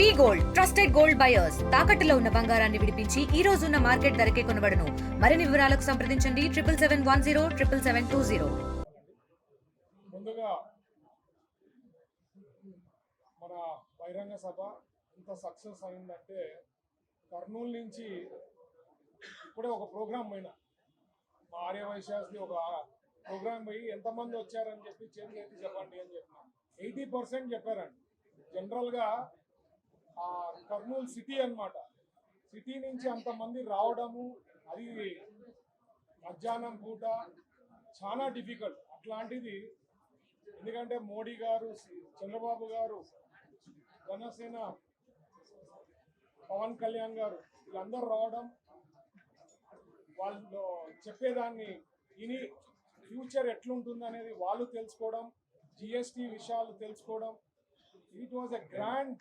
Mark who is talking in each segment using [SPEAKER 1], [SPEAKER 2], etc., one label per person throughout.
[SPEAKER 1] వి gold trusted gold buyers తాకట్టులో ఉన్న బంగారాన్ని విడిపించి ఈ రోజు ఉన్న మార్కెట్ ధరకే కొనబడును. మరిన్ని వివరాలకు సంప్రదించండి 7771077720.
[SPEAKER 2] ముందుగా మన బహిరంగ సభ ఇంత సక్సెస్ అయిందంటే కర్నూలు నుంచి ఇప్పుడే ఒక ప్రోగ్రామ్ పోయినా మా ఆర్యవైశ్యాస్ది ఒక ప్రోగ్రామ్ పోయి ఎంతమంది వచ్చారని చెప్పి చేతులు ఎత్తి చెప్పండి అని చెప్పిన 80% చెప్పారండి. జనరల్గా కర్నూలు సిటీ అన్నమాట, సిటీ నుంచి అంతమంది రావడము అది మధ్యాహ్నం పూట చాలా డిఫికల్ట్. అట్లాంటిది ఎందుకంటే మోడీ గారు, చంద్రబాబు గారు, జనసేన పవన్ కళ్యాణ్ గారు వీళ్ళందరూ రావడం, వాళ్ళు చెప్పేదాన్ని విని ఫ్యూచర్ ఎట్లుంటుంది అనేది వాళ్ళు తెలుసుకోవడం, జిఎస్టీ విషయాలు తెలుసుకోవడం, it was a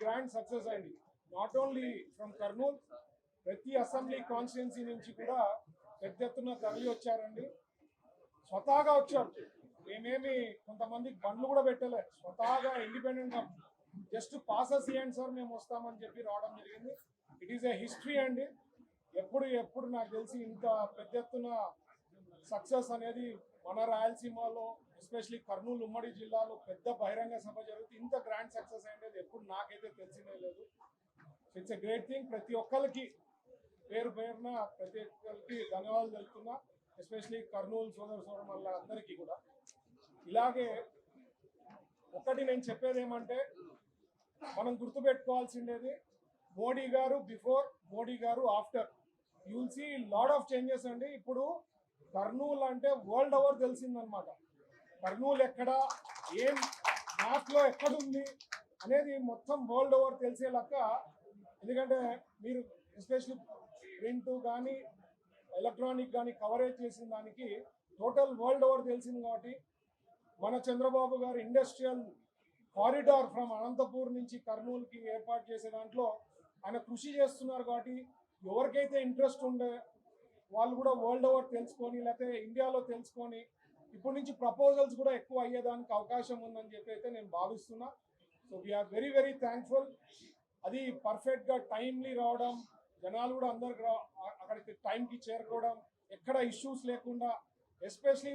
[SPEAKER 2] grand success అండి. నాట్ ఓన్లీ ఫ్రమ్ కర్నూల్, ప్రతి అసెంబ్లీ కాన్స్టిట్యున్సీ నుంచి కూడా పెద్ద ఎత్తున తరలి వచ్చారండి. స్వతహాగా వచ్చారు, మేమేమి కొంతమందికి బండ్లు కూడా పెట్టలే, స్వతహాగా ఇండిపెండెంట్గా జస్ట్ పాసెస్ ఇవ్వండి సార్ మేము వస్తామని చెప్పి రావడం జరిగింది. ఇట్ ఈస్ ఎ హిస్టరీ అండి. ఎప్పుడు నాకు తెలిసి ఇంత పెద్ద ఎత్తున సక్సెస్ అనేది మన రాయలసీమలో ఎస్పెషలీ కర్నూలు ఉమ్మడి జిల్లాలో పెద్ద బహిరంగ సభ జరుగుతుంది. ఇంత గ్రాండ్ సక్సెస్ అనేది ఎప్పుడు నాకైతే తెలిసినే లేదు. It's a great thing. ప్రతి ఒక్కరికి పేరున ప్రతి ఒక్కరికి ధన్యవాదాలు తెలుపుతున్నా, ఎస్పెషలీ కర్నూలు సోదరుల అందరికీ కూడా. ఇలాగే ఒకటి నేను చెప్పేది ఏమంటే, మనం గుర్తుపెట్టుకోవాల్సిండేది మోడీ గారు బిఫోర్, మోడీ గారు after. You will see lot of changes అండి. ఇప్పుడు కర్నూలు అంటే వరల్డ్ ఓవర్ తెలిసిందనమాట. కర్నూలు ఎక్కడ, ఏం మ్యాప్లో ఎక్కడుంది అనేది మొత్తం వరల్డ్ ఓవర్ తెలిసేలాక. ఎందుకంటే మీరు ఎస్పెషల్లీ ప్రింట్ కానీ ఎలక్ట్రానిక్ కానీ కవరేజ్ చేసిన దానికి టోటల్ వరల్డ్ ఓవర్ తెలిసింది. కాబట్టి మన చంద్రబాబు గారు ఇండస్ట్రియల్ కారిడార్ ఫ్రమ్ అనంతపూర్ నుంచి కర్నూలుకి ఏర్పాటు చేసే దాంట్లో ఆయన కృషి చేస్తున్నారు. కాబట్టి ఎవరికైతే ఇంట్రెస్ట్ ఉండే వాళ్ళు కూడా వరల్డ్ ఓవర్ తెలుసుకొని, లేకపోతే ఇండియాలో తెలుసుకొని ఇప్పటి నుంచి ప్రపోజల్స్ కూడా ఎక్కువ అయ్యేదానికి అవకాశం ఉందని చెప్పి అయితే నేను భావిస్తున్నా. So we're very very thankful. అది పర్ఫెక్ట్గా టైమ్లీ రావడం, జనాలు కూడా అందరికి అక్కడికి టైంకి చేరుకోవడం, ఎక్కడ ఇష్యూస్ లేకుండా. ఎస్పెషలీ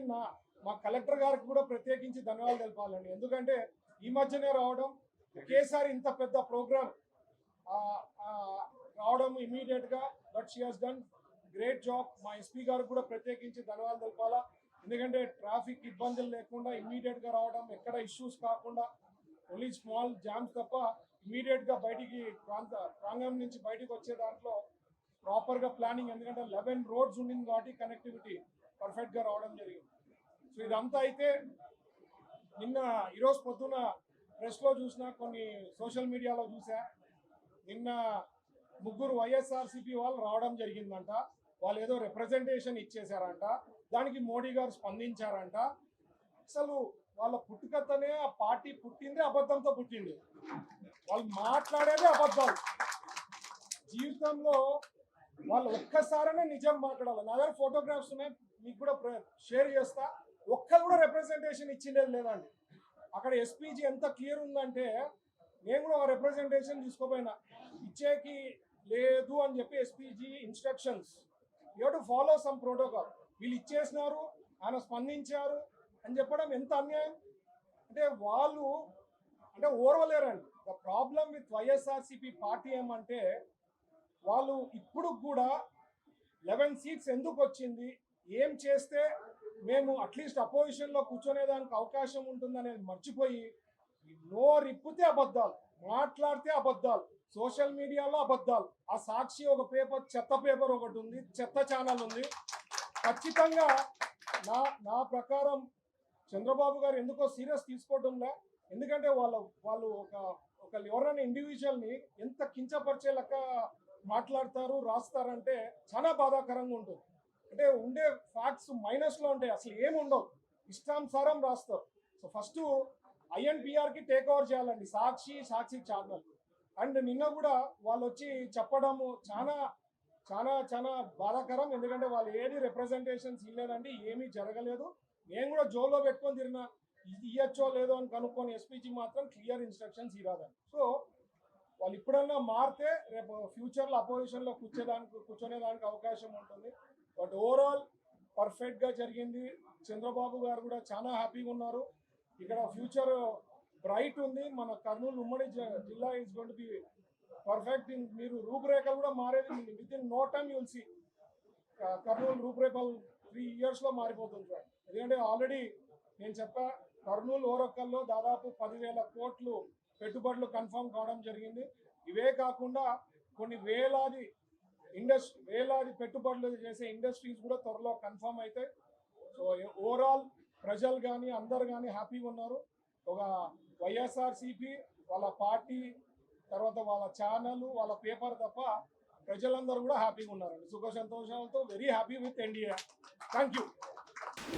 [SPEAKER 2] మా కలెక్టర్ గారికి కూడా ప్రత్యేకించి ధన్యవాదాలు తెలపాలండి. ఎందుకంటే ఈ మధ్యనే రావడం, ఒకేసారి ఇంత పెద్ద ప్రోగ్రామ్ రావడం ఇమీడియట్గా, but she has done great job. మా ఎస్పీ గారికి కూడా ప్రత్యేకించి ధన్యవాదాలు తెలపాలా. ఎందుకంటే ట్రాఫిక్ ఇబ్బందులు లేకుండా ఇమ్మీడియట్గా రావడం, ఎక్కడ ఇష్యూస్ కాకుండా, ఓన్లీ స్మాల్ జామ్స్ తప్ప ఇమ్మీడియట్గా బయటికి ప్రాంగణం నుంచి బయటికి వచ్చే దాంట్లో ప్రాపర్గా ప్లానింగ్. ఎందుకంటే 11 రోడ్స్ ఉండింది కాబట్టి కనెక్టివిటీ పర్ఫెక్ట్గా రావడం జరిగింది. సో ఇదంతా అయితే ఈరోజు పొద్దున ప్రెస్లో చూసిన, కొన్ని సోషల్ మీడియాలో చూసా, నిన్న 3 వైఎస్ఆర్సీపీ వాళ్ళు రావడం జరిగిందంట. వాళ్ళు ఏదో రిప్రజెంటేషన్ ఇచ్చేశారంట, దానికి మోడీ గారు స్పందించారంట. అసలు వాళ్ళ పుట్టుకతనే, ఆ పార్టీ పుట్టిందే అబద్ధంతో పుట్టింది, వాళ్ళు మాట్లాడేదే అబద్ధాలు. జీవితంలో వాళ్ళు ఒక్కసారనే నిజం మాట్లాడాలి. నా దగ్గర ఫోటోగ్రాఫ్స్ ఉన్నాయి, మీకు కూడా షేర్ చేస్తా. ఒక్కరు కూడా రిప్రజెంటేషన్ ఇచ్చిండేది లేదండి. అక్కడ ఎస్పీజీ ఎంత క్లియర్ ఉందంటే, నేను కూడా ఒక రిప్రజెంటేషన్ తీసుకోపోయినా, ఇచ్చేకి లేదు అని చెప్పి SPG instructions, you have to follow some protocol. వీళ్ళు ఇచ్చేసినారు, ఆయన స్పందించారు అని చెప్పడం ఎంత అన్యాయం. అంటే వాళ్ళు ఓర్వలేరండి. The problem with YSRCP party ఏమంటే, వాళ్ళు ఇప్పుడు కూడా 11 సీట్స్ ఎందుకు వచ్చింది, ఏం చేస్తే మేము అట్లీస్ట్ అపోజిషన్లో కూర్చొనేదానికి అవకాశం ఉంటుందనేది మర్చిపోయి, నోరిప్పితే అబద్ధాలు, మాట్లాడితే అబద్ధాలు, సోషల్ మీడియాలో అబద్ధాలు. ఆ సాక్షి ఒక పేపర్, చెత్త పేపర్ ఒకటి ఉంది, చెత్త ఛానల్ ఉంది. ఖచ్చితంగా నా ప్రకారం చంద్రబాబు గారు ఎందుకో సీరియస్ తీసుకోవడంలే. ఎందుకంటే వాళ్ళు ఒక ఎవరైనా ఇండివిజువల్ని ఎంత కించపరిచే లెక్క మాట్లాడతారు, రాస్తారంటే చాలా బాధాకరంగా ఉంటుంది. అంటే ఉండే ఫ్యాక్ట్స్ మైనస్లో ఉంటాయి, అసలు ఏమి ఉండవు, ఇష్టానుసారం రాస్తారు. సో ఫస్ట్ ఐఎన్పిఆర్కి టేక్ ఓవర్ చేయాలండి సాక్షి ఛానల్. అండ్ నిన్న కూడా వాళ్ళు వచ్చి చెప్పడము చాలా చాలా చాలా బాధాకరం. ఎందుకంటే వాళ్ళు ఏది రిప్రజెంటేషన్స్ ఇవ్వలేదండి, ఏమీ జరగలేదు. నేను కూడా జోలో పెట్టుకొని తిరిగినా, ఇది ఇవ్వచ్చో లేదో అని కనుక్కొని ఎస్పీజీ మాత్రం క్లియర్ ఇన్స్ట్రక్షన్స్ ఇవ్వదండి. సో వాళ్ళు ఇప్పుడన్నా మారితే రేపు ఫ్యూచర్లో అపోజిషన్లో కూర్చొనేదానికి అవకాశం ఉంటుంది. బట్ ఓవరాల్ పర్ఫెక్ట్గా జరిగింది. చంద్రబాబు గారు కూడా చాలా హ్యాపీగా ఉన్నారు. ఇక్కడ ఫ్యూచర్ బ్రైట్ ఉంది. మన కర్నూలు ఉమ్మడి జిల్లా is going to be perfect. మీరు రూపురేఖలు కూడా మారేది with in no time you'll see Kurnool రూపురేఖలు 3 yearsలో మారిపోతుంది సార్. ఎందుకంటే ఆల్రెడీ నేను చెప్పా, కర్నూలు ఓరక్కల్లో దాదాపు 10,000 కోట్లు పెట్టుబడులు కన్ఫర్మ్ కావడం జరిగింది. ఇవే కాకుండా కొన్ని వేలాది పెట్టుబడులు చేసే ఇండస్ట్రీస్ కూడా త్వరలో కన్ఫర్మ్ అవుతాయి. సో ఓవరాల్ ప్రజలు కానీ అందరు కానీ హ్యాపీగా ఉన్నారు. ఒక వైఎస్ఆర్సీపీ వాళ్ళ పార్టీ తర్వాత వాళ్ళ ఛానల్ వాళ్ళ పేపర్ తప్ప ప్రజలందరూ కూడా హ్యాపీగా ఉన్నారండి. సుఖ సంతోషాలతో very happy with India. Thank you.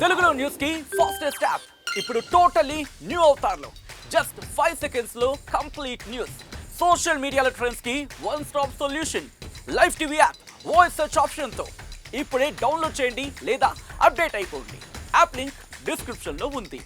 [SPEAKER 3] తెలుగులో న్యూస్ కి ఫాస్టెస్ట్ యాప్ ఇప్పుడు టోటలీ న్యూ అవతార్లో జస్ట్ 5 seconds లో కంప్లీట్ న్యూస్. సోషల్ మీడియాలో ట్రెండ్స్ కి one stop solution. Live TV app voice search option తో ఇప్పుడే డౌన్లోడ్ చేయండి లేదా అప్డేట్ అయిపోండి. యాప్ లింక్ డిస్క్రిప్షన్ లో ఉంది.